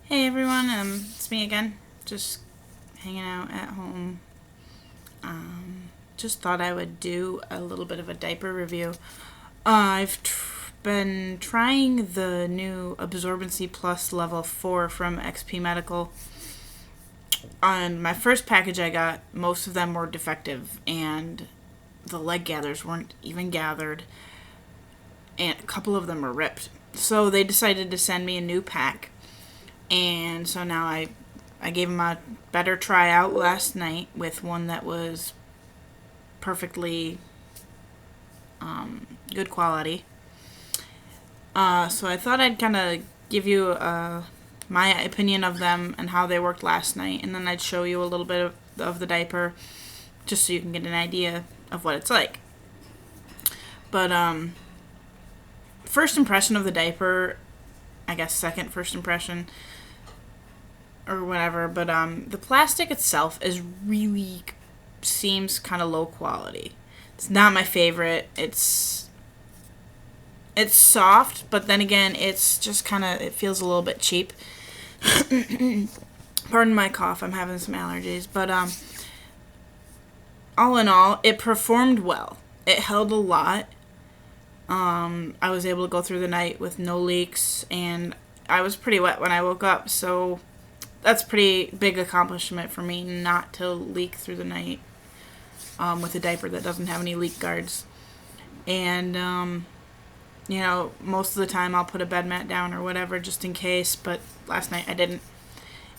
Hey everyone, it's me again, just hanging out at home. Just thought I would do a little bit of a diaper review. I've been trying the new Absorbency Plus Level 4 from XP Medical. On my first package I got, most of them were defective, and the leg gathers weren't even gathered, and a couple of them were ripped. So they decided to send me a new pack. And so now I gave him a better try out last night with one that was perfectly good quality. So I thought I'd kind of give you my opinion of them and how they worked last night, and then I'd show you a little bit of the diaper just so you can get an idea of what it's like. But first impression of the diaper, I guess second first impression or whatever, but the plastic itself seems kind of low quality. It's not my favorite. It's soft, but then again, it's just kind of, it feels a little bit cheap. Pardon my cough, I'm having some allergies, but all in all, it performed well. It held a lot. I was able to go through the night with no leaks, and I was pretty wet when I woke up, so that's a pretty big accomplishment for me not to leak through the night with a diaper that doesn't have any leak guards. And, most of the time I'll put a bed mat down or whatever just in case, but last night I didn't.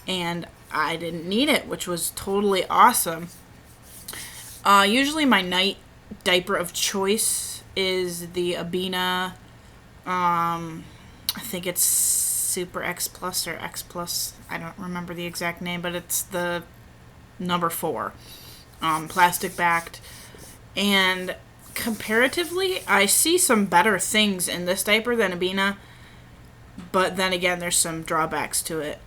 And I didn't need it, which was totally awesome. Usually my night diaper of choice is the Abena, I think it's Super X Plus or X Plus. I don't remember the exact name, but it's the number 4. Plastic backed. And comparatively, I see some better things in this diaper than Abena. But then again, there's some drawbacks to it.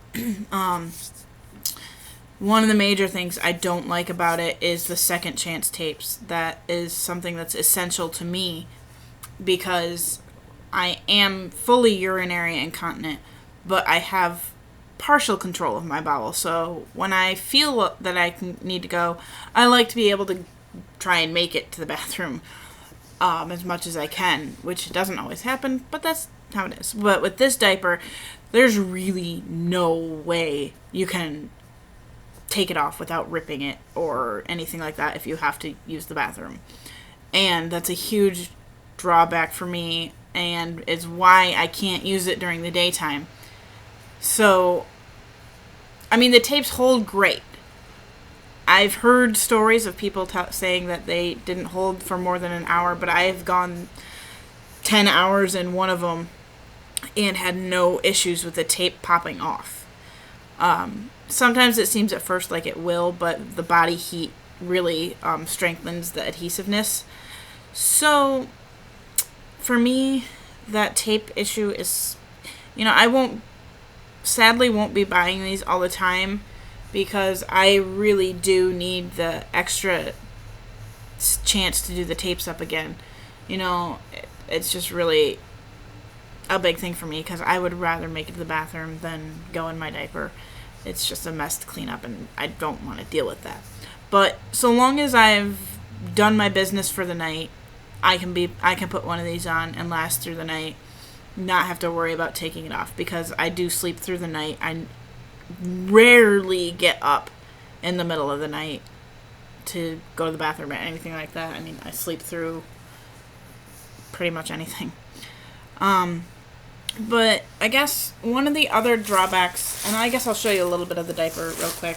One of the major things I don't like about it is the second chance tapes. That is something that's essential to me because I am fully urinary incontinent, but I have partial control of my bowel. So when I feel that I need to go, I like to be able to try and make it to the bathroom as much as I can, which doesn't always happen, but that's how it is. But with this diaper, there's really no way you can take it off without ripping it or anything like that if you have to use the bathroom. And that's a huge drawback for me, and is why I can't use it during the daytime. So, I mean, the tapes hold great. I've heard stories of people saying that they didn't hold for more than an hour, but I've gone 10 hours in one of them and had no issues with the tape popping off. Sometimes it seems at first like it will, but the body heat really strengthens the adhesiveness. So, for me, that tape issue is, I sadly won't be buying these all the time because I really do need the extra chance to do the tapes up again. It's just really a big thing for me because I would rather make it to the bathroom than go in my diaper. It's just a mess to clean up, and I don't want to deal with that. But so long as I've done my business for the night, I can put one of these on and last through the night, not have to worry about taking it off because I do sleep through the night. I rarely get up in the middle of the night to go to the bathroom or anything like that. I mean, I sleep through pretty much anything. But I guess one of the other drawbacks, and I guess I'll show you a little bit of the diaper real quick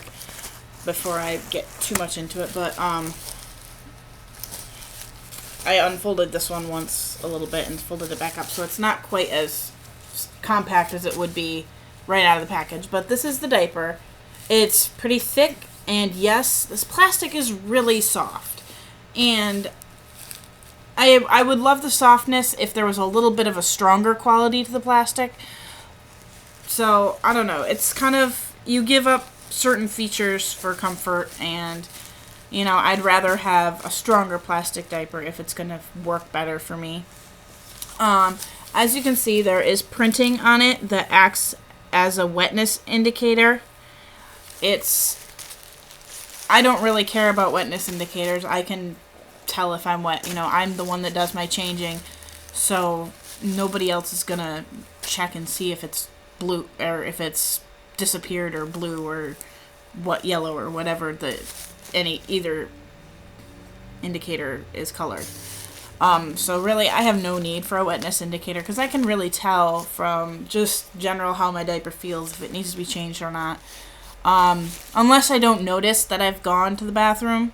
before I get too much into it, but I unfolded this one once a little bit and folded it back up, so it's not quite as compact as it would be right out of the package. But this is the diaper. It's pretty thick, and yes, this plastic is really soft. And I would love the softness if there was a little bit of a stronger quality to the plastic. So, I don't know. It's kind of, you give up certain features for comfort, and I'd rather have a stronger plastic diaper if it's going to work better for me. As you can see, there is printing on it that acts as a wetness indicator. I don't really care about wetness indicators. I can tell if I'm wet. I'm the one that does my changing, so nobody else is gonna check and see if it's blue or if it's disappeared or blue or yellow or whatever either indicator is colored. So really, I have no need for a wetness indicator because I can really tell from just general how my diaper feels if it needs to be changed or not. Unless I don't notice that I've gone to the bathroom.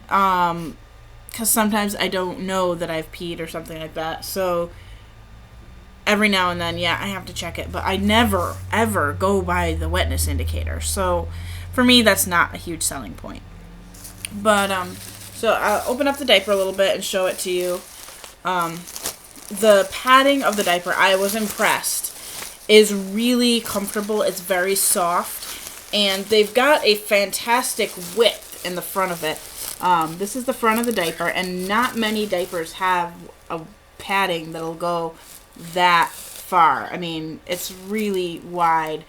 Because sometimes I don't know that I've peed or something like that. So every now and then, I have to check it. But I never, ever go by the wetness indicator. So for me, that's not a huge selling point. But, so I'll open up the diaper a little bit and show it to you. The padding of the diaper, I was impressed, is really comfortable. It's very soft. And they've got a fantastic width in the front of it. This is the front of the diaper, and not many diapers have a padding that'll go that far. I mean, it's really wide,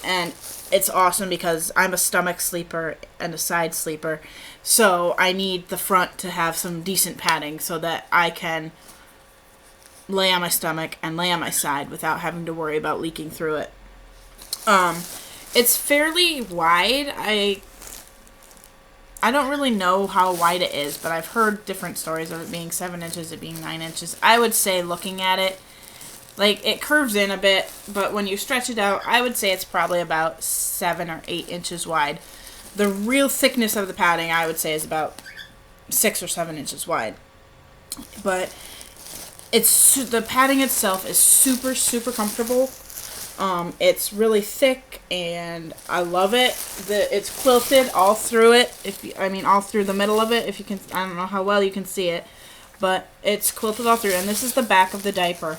and it's awesome because I'm a stomach sleeper and a side sleeper, so I need the front to have some decent padding so that I can lay on my stomach and lay on my side without having to worry about leaking through it. It's fairly wide. I don't really know how wide it is, but I've heard different stories of it being 7 inches, it being 9 inches. I would say, looking at it, like, it curves in a bit, but when you stretch it out, I would say it's probably about 7 or 8 inches wide. The real thickness of the padding, I would say, is about 6 or 7 inches wide. But the padding itself is super, super comfortable. It's really thick, and I love it. It's quilted all through it. All through the middle of it. If you can, I don't know how well you can see it, but it's quilted all through. And this is the back of the diaper.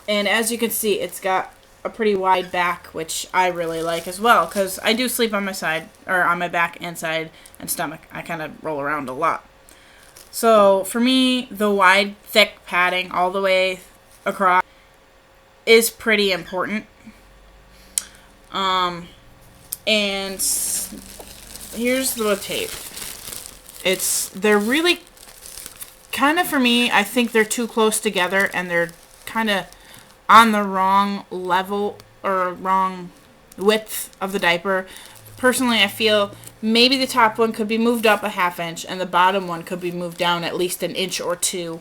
And as you can see, it's got a pretty wide back, which I really like as well, because I do sleep on my side, or on my back and side and stomach. I kind of roll around a lot. So for me, the wide, thick padding all the way across is pretty important. And here's the tape. They're really kind of, for me, I think they're too close together, and they're kind of on the wrong level or wrong width of the diaper. Personally, I feel maybe the top one could be moved up a ½ inch and the bottom one could be moved down at least 1 inch or 2.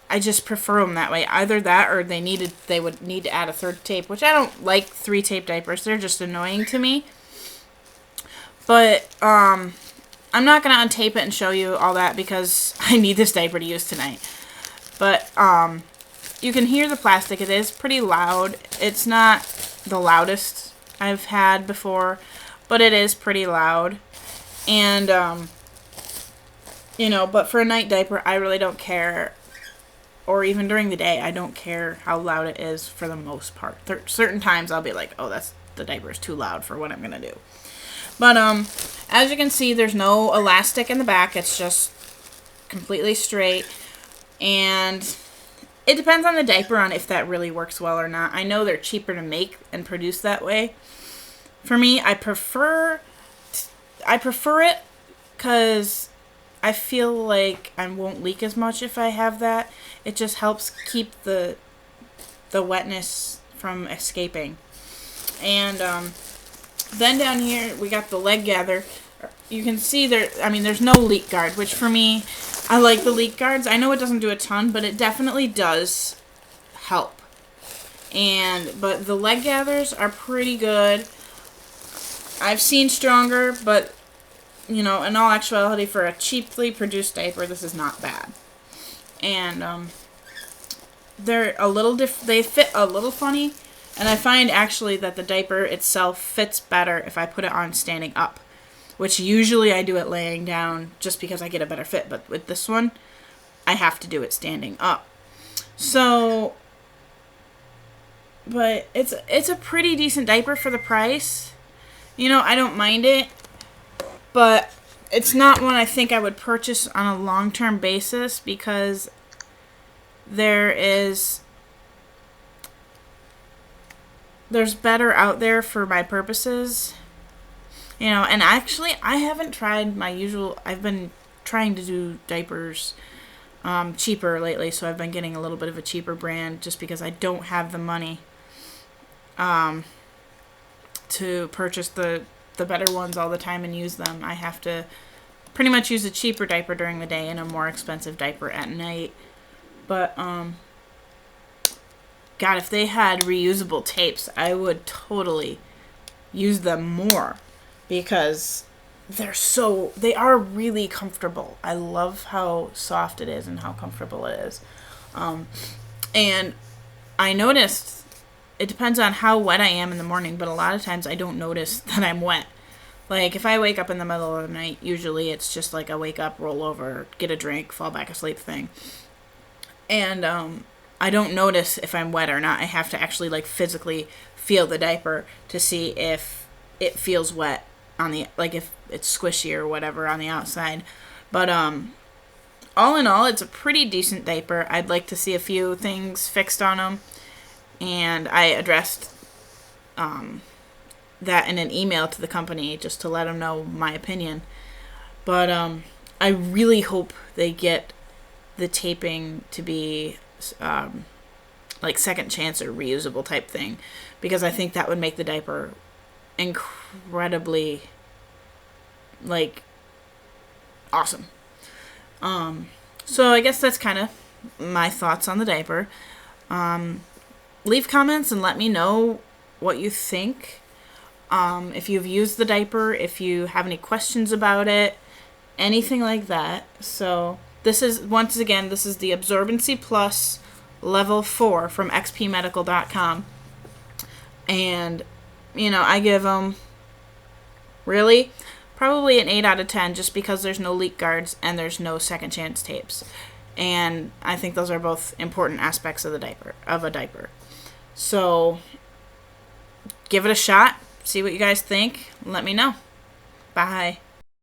I just prefer them that way. Either that, or they would need to add a 3rd tape, which I don't like 3-tape diapers. They're just annoying to me. But I'm not going to untape it and show you all that because I need this diaper to use tonight. But you can hear the plastic. It is pretty loud. It's not the loudest I've had before, but it is pretty loud. And, but for a night diaper, I really don't care. Or even during the day, I don't care how loud it is for the most part. Certain times I'll be like, oh, the diaper is too loud for what I'm going to do. But as you can see, there's no elastic in the back. It's just completely straight. And it depends on the diaper on if that really works well or not. I know they're cheaper to make and produce that way. For me, I prefer it because I feel like I won't leak as much if I have that. It just helps keep the wetness from escaping. And then down here we got the leg gather. You can see there's no leak guard, which for me, I like the leak guards. I know it doesn't do a ton, but it definitely does help. But the leg gathers are pretty good. I've seen stronger, but in all actuality, for a cheaply produced diaper, this is not bad. And they're a little they fit a little funny, and I find actually that the diaper itself fits better if I put it on standing up, which usually I do it laying down just because I get a better fit, but with this one, I have to do it standing up. So, but it's a pretty decent diaper for the price. I don't mind it, but it's not one I think I would purchase on a long-term basis because there is there's better out there for my purposes. You know, and actually, I haven't tried my usual. I've been trying to do diapers cheaper lately, so I've been getting a little bit of a cheaper brand just because I don't have the money to purchase the better ones all the time and use them. I have to pretty much use a cheaper diaper during the day and a more expensive diaper at night. But God, if they had reusable tapes, I would totally use them more because they are really comfortable. I love how soft it is and how comfortable it is. And I noticed, it depends on how wet I am in the morning, but a lot of times I don't notice that I'm wet. Like, if I wake up in the middle of the night, usually it's just like a wake up, roll over, get a drink, fall back asleep thing. And I don't notice if I'm wet or not. I have to actually, like, physically feel the diaper to see if it feels wet on the, like, if it's squishy or whatever on the outside. But all in all, it's a pretty decent diaper. I'd like to see a few things fixed on them. And I addressed that in an email to the company just to let them know my opinion. But I really hope they get the taping to be like second chance or reusable type thing, because I think that would make the diaper incredibly, like, awesome. So I guess that's kind of my thoughts on the diaper. Leave comments and let me know what you think. If you've used the diaper, if you have any questions about it, anything like that. So this is, once again, this is the Absorbency Plus Level 4 from xpmedical.com. And, you know, I give them, really, probably an 8 out of 10 just because there's no leak guards and there's no second chance tapes. And I think those are both important aspects of the diaper, of a diaper. So give it a shot. See what you guys think. Let me know. Bye.